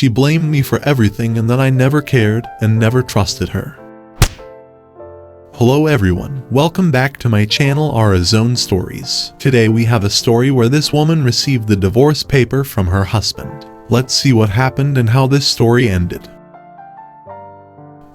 She blamed me for everything and that I never cared and never trusted her. Hello everyone, welcome back to my channel Our Zone Stories. Today we have a story where this woman received the divorce paper from her husband. Let's see what happened and how this story ended.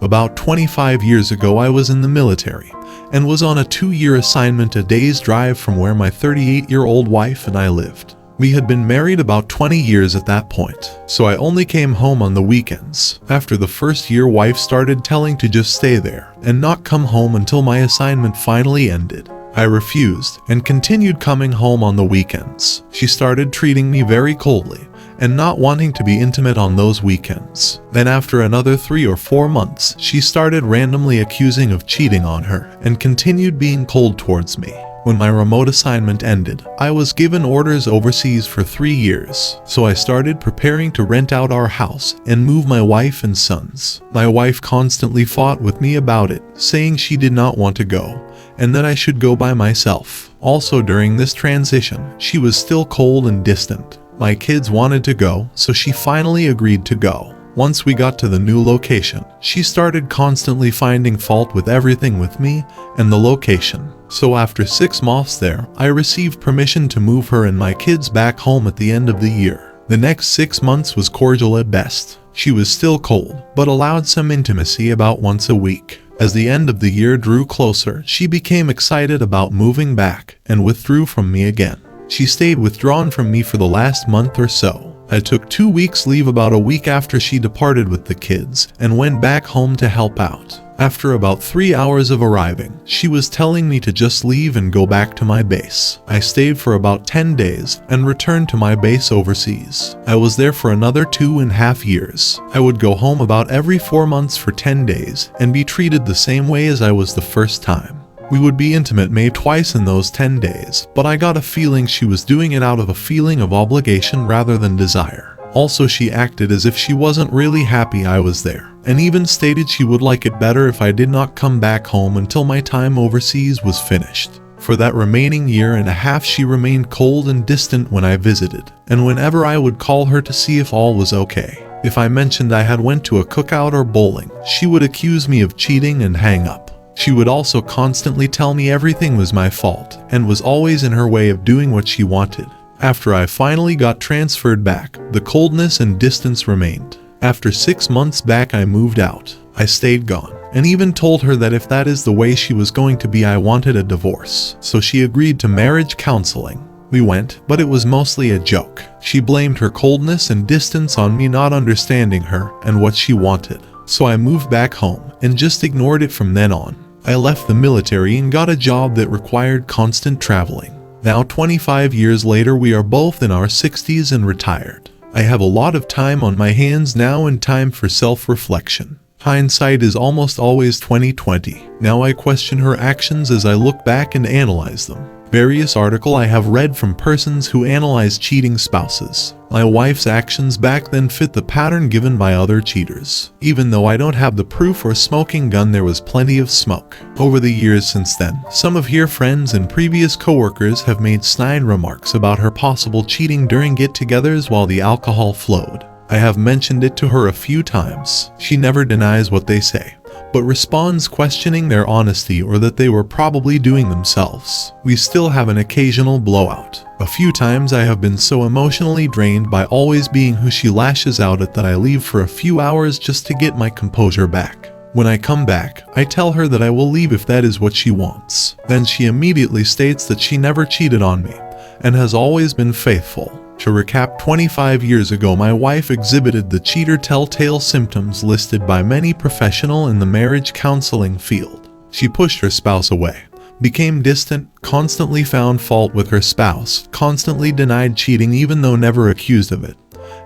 About 25 years ago I was in the military and was on a 2-year assignment a day's drive from where my 38-year-old wife and I lived. We had been married about 20 years at that point, so I only came home on the weekends. After the first year, wife started telling to just stay there and not come home until my assignment finally ended. I refused and continued coming home on the weekends. She started treating me very coldly and not wanting to be intimate on those weekends. Then after another 3 or 4 months, she started randomly accusing of cheating on her and continued being cold towards me. When my remote assignment ended, I was given orders overseas for 3 years, so I started preparing to rent out our house and move my wife and sons. My wife constantly fought with me about it, saying she did not want to go and that I should go by myself. Also during this transition, she was still cold and distant. My kids wanted to go, so she finally agreed to go. Once we got to the new location, she started constantly finding fault with everything with me and the location. So after 6 months there, I received permission to move her and my kids back home at the end of the year. The next 6 months was cordial at best. She was still cold, but allowed some intimacy about once a week. As the end of the year drew closer, she became excited about moving back and withdrew from me again. She stayed withdrawn from me for the last month or so. I took 2 weeks leave about a week after she departed with the kids and went back home to help out. After about 3 hours of arriving, she was telling me to just leave and go back to my base. I stayed for about 10 days and returned to my base overseas. I was there for another 2.5 years. I would go home about every 4 months for 10 days and be treated the same way as I was the first time. We would be intimate maybe twice in those 10 days, but I got a feeling she was doing it out of a feeling of obligation rather than desire. Also, she acted as if she wasn't really happy I was there, and even stated she would like it better if I did not come back home until my time overseas was finished. For that remaining 1.5 years she remained cold and distant when I visited, and whenever I would call her to see if all was okay. If I mentioned I had went to a cookout or bowling, she would accuse me of cheating and hang up. She would also constantly tell me everything was my fault and was always in her way of doing what she wanted. After I finally got transferred back, the coldness and distance remained. After 6 months back I moved out. I stayed gone and even told her that if that is the way she was going to be I wanted a divorce. So she agreed to marriage counseling. We went, but it was mostly a joke. She blamed her coldness and distance on me not understanding her and what she wanted. So I moved back home and just ignored it from then on. I left the military and got a job that required constant traveling. Now 25 years later we are both in our 60s and retired. I have a lot of time on my hands now and time for self-reflection. Hindsight is almost always 20/20. Now I question her actions as I look back and analyze them. Various articles I have read from persons who analyze cheating spouses. My wife's actions back then fit the pattern given by other cheaters. Even though I don't have the proof or smoking gun, there was plenty of smoke. Over the years since then, some of her friends and previous coworkers have made snide remarks about her possible cheating during get-togethers while the alcohol flowed. I have mentioned it to her a few times. She never denies what they say, but responds questioning their honesty or that they were probably doing themselves. We still have an occasional blowout. A few times I have been so emotionally drained by always being who she lashes out at that I leave for a few hours just to get my composure back. When I come back, I tell her that I will leave if that is what she wants. Then she immediately states that she never cheated on me and has always been faithful. To recap, 25 years ago my wife exhibited the cheater telltale symptoms listed by many professionals in the marriage counseling field. She pushed her spouse away, became distant, constantly found fault with her spouse, constantly denied cheating even though never accused of it,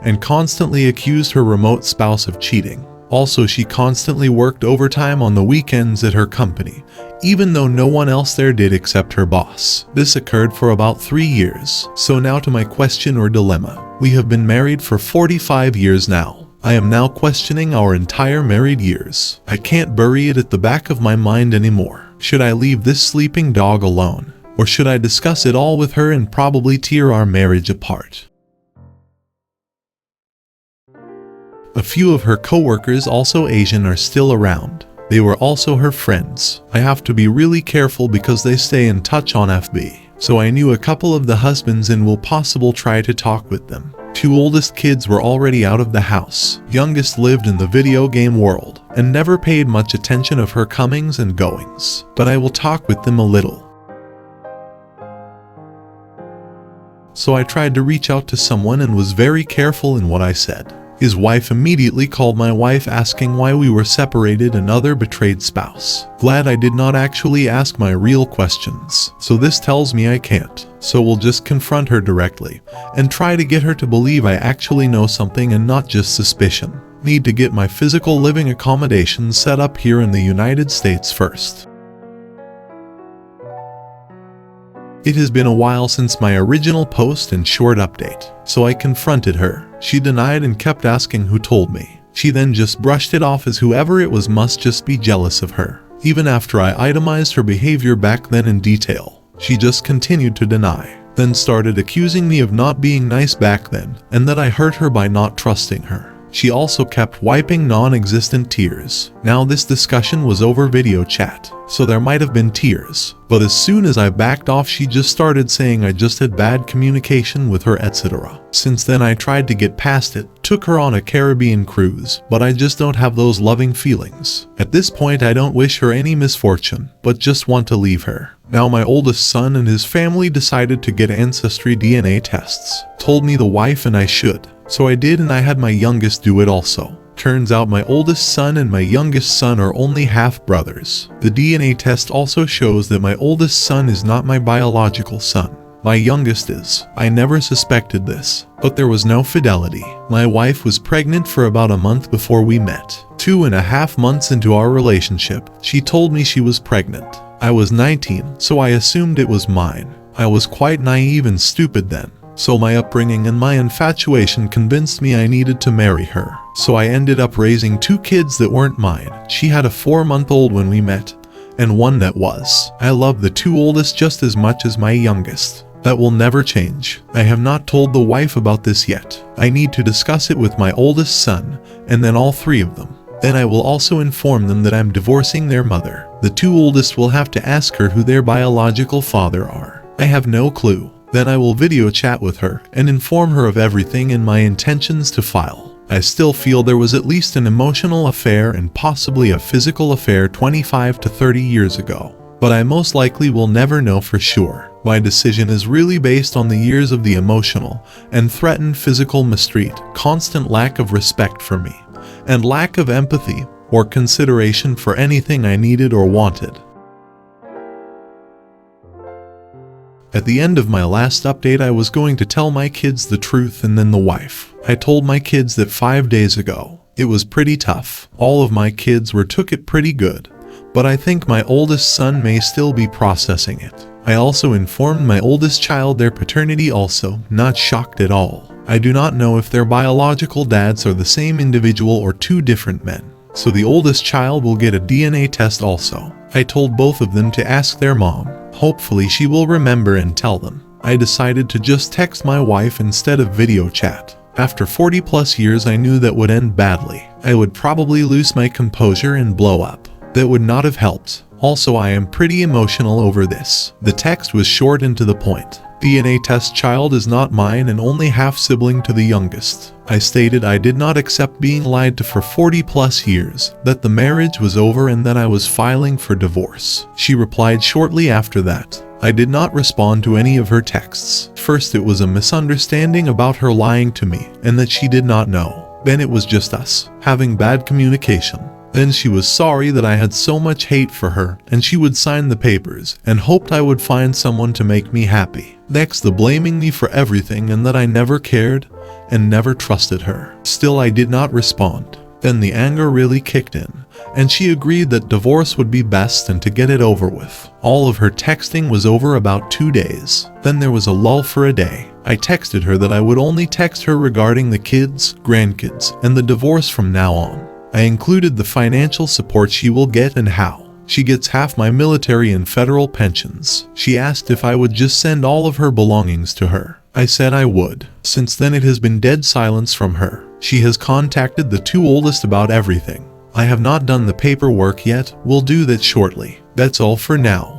and constantly accused her remote spouse of cheating. Also, she constantly worked overtime on the weekends at her company, even though no one else there did except her boss. This occurred for about 3 years. So now to my question or dilemma. We have been married for 45 years now. I am now questioning our entire married years. I can't bury it at the back of my mind anymore. Should I leave this sleeping dog alone? Or should I discuss it all with her and probably tear our marriage apart? A few of her co-workers, also Asian, are still around. They were also her friends. I have to be really careful because they stay in touch on FB. So I knew a couple of the husbands and will possibly try to talk with them. 2 oldest kids were already out of the house. Youngest lived in the video game world and never paid much attention of her comings and goings. But I will talk with them a little. So I tried to reach out to someone and was very careful in what I said. His wife immediately called my wife asking why we were separated, another betrayed spouse. Glad I did not actually ask my real questions. So this tells me I can't. So we'll just confront her directly and try to get her to believe I actually know something and not just suspicion. Need to get my physical living accommodations set up here in the United States first. It has been a while since my original post and short update, so I confronted her. She denied and kept asking who told me. She then just brushed it off as whoever it was must just be jealous of her. Even after I itemized her behavior back then in detail, she just continued to deny, then started accusing me of not being nice back then and that I hurt her by not trusting her. She also kept wiping non-existent tears. Now this discussion was over video chat, so there might have been tears. But as soon as I backed off, she just started saying I just had bad communication with her, etc. Since then I tried to get past it, took her on a Caribbean cruise, but I just don't have those loving feelings. At this point I don't wish her any misfortune, but just want to leave her. Now my oldest son and his family decided to get ancestry DNA tests. Told me the wife and I should. So I did, and I had my youngest do it also. Turns out my oldest son and my youngest son are only half brothers. The DNA test also shows that my oldest son is not my biological son. My youngest is. I never suspected this, but there was no fidelity. My wife was pregnant for about a month before we met. 2.5 months into our relationship, she told me she was pregnant. I was 19, so I assumed it was mine. I was quite naive and stupid then. So my upbringing and my infatuation convinced me I needed to marry her. So I ended up raising 2 kids that weren't mine. She had a 4-month-old when we met, and one that was. I love the 2 oldest just as much as my youngest. That will never change. I have not told the wife about this yet. I need to discuss it with my oldest son, and then all 3 of them. Then I will also inform them that I'm divorcing their mother. The 2 oldest will have to ask her who their biological father are. I have no clue. Then I will video chat with her and inform her of everything and my intentions to file. I still feel there was at least an emotional affair and possibly a physical affair 25 to 30 years ago. But I most likely will never know for sure. My decision is really based on the years of the emotional and threatened physical mistreat, constant lack of respect for me, and lack of empathy or consideration for anything I needed or wanted. At the end of my last update, I was going to tell my kids the truth and then the wife. I told my kids that 5 days ago. It was pretty tough. All of my kids took it pretty good, but I think my oldest son may still be processing it. I also informed my oldest child their paternity, also not shocked at all. I do not know if their biological dads are the same individual or 2 different men. So the oldest child will get a DNA test also. I told both of them to ask their mom. Hopefully she will remember and tell them. I decided to just text my wife instead of video chat. After 40+ years I knew that would end badly. I would probably lose my composure and blow up. That would not have helped. Also, I am pretty emotional over this. The text was short and to the point. DNA test child is not mine and only half sibling to the youngest. I stated I did not accept being lied to for 40+ years, that the marriage was over and that I was filing for divorce. She replied shortly after that. I did not respond to any of her texts. First it was a misunderstanding about her lying to me and that she did not know. Then it was just us having bad communication. Then she was sorry that I had so much hate for her and she would sign the papers and hoped I would find someone to make me happy. Next, the blaming me for everything and that I never cared and never trusted her. Still, I did not respond. Then the anger really kicked in and she agreed that divorce would be best and to get it over with. All of her texting was over about 2 days. Then there was a lull for a day. I texted her that I would only text her regarding the kids, grandkids, and the divorce from now on. I included the financial support she will get and how. She gets half my military and federal pensions. She asked if I would just send all of her belongings to her. I said I would. Since then it has been dead silence from her. She has contacted the two oldest about everything. I have not done the paperwork yet, we'll do that shortly. That's all for now.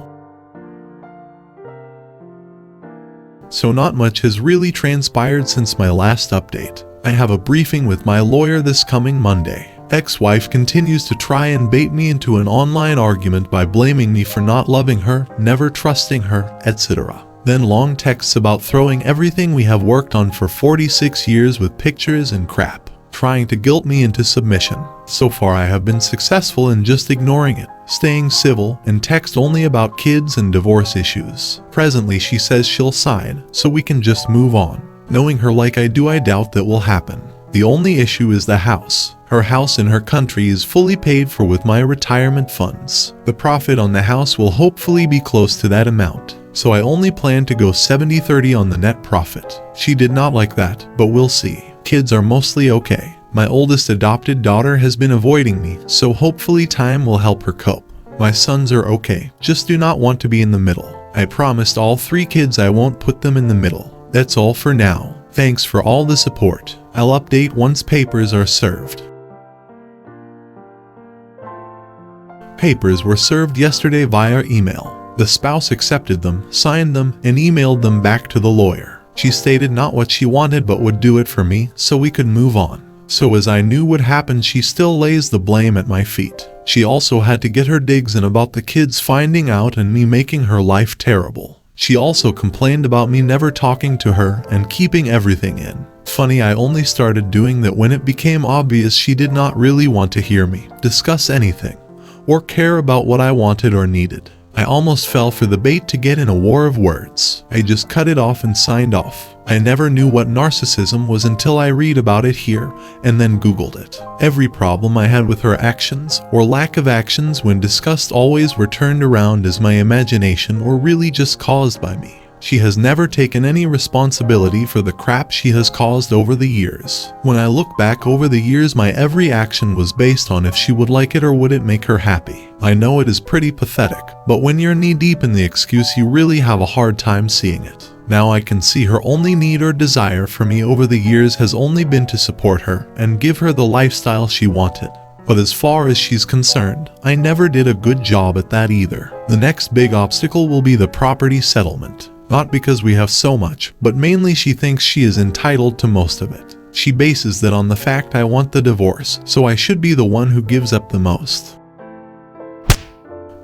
So not much has really transpired since my last update. I have a briefing with my lawyer this coming Monday. Ex-wife continues to try and bait me into an online argument by blaming me for not loving her, never trusting her, etc. Then long texts about throwing everything we have worked on for 46 years with pictures and crap, trying to guilt me into submission. So far I have been successful in just ignoring it, staying civil, and text only about kids and divorce issues. Presently she says she'll sign, so we can just move on. Knowing her like I do, I doubt that will happen. The only issue is the house. Her house in her country is fully paid for with my retirement funds. The profit on the house will hopefully be close to that amount, so I only plan to go 70-30 on the net profit. She did not like that, but we'll see. Kids are mostly okay. My oldest adopted daughter has been avoiding me, so hopefully time will help her cope. My sons are okay, just do not want to be in the middle. I promised all 3 kids I won't put them in the middle. That's all for now. Thanks for all the support. I'll update once papers are served. Papers were served yesterday via email. The spouse accepted them, signed them, and emailed them back to the lawyer. She stated not what she wanted but would do it for me so we could move on. So as I knew would happen, she still lays the blame at my feet. She also had to get her digs in about the kids finding out and me making her life terrible. She also complained about me never talking to her and keeping everything in. Funny, I only started doing that when it became obvious she did not really want to hear me, discuss anything, or care about what I wanted or needed. I almost fell for the bait to get in a war of words. I just cut it off and signed off. I never knew what narcissism was until I read about it here and then Googled it. Every problem I had with her actions or lack of actions when discussed always were turned around as my imagination or really just caused by me. She has never taken any responsibility for the crap she has caused over the years. When I look back over the years, my every action was based on if she would like it or would it make her happy. I know it is pretty pathetic, but when you're knee-deep in the excuse you really have a hard time seeing it. Now I can see her only need or desire for me over the years has only been to support her and give her the lifestyle she wanted. But as far as she's concerned, I never did a good job at that either. The next big obstacle will be the property settlement. Not because we have so much, but mainly she thinks she is entitled to most of it. She bases that on the fact I want the divorce, so I should be the one who gives up the most.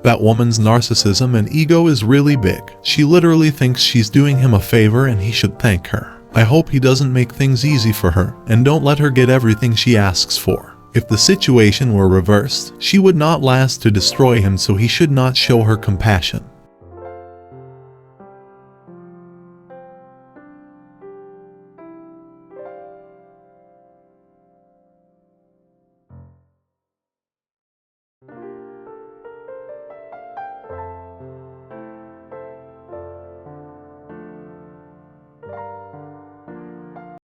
That woman's narcissism and ego is really big. She literally thinks she's doing him a favor and he should thank her. I hope he doesn't make things easy for her and don't let her get everything she asks for. If the situation were reversed, she would not last to destroy him, so he should not show her compassion.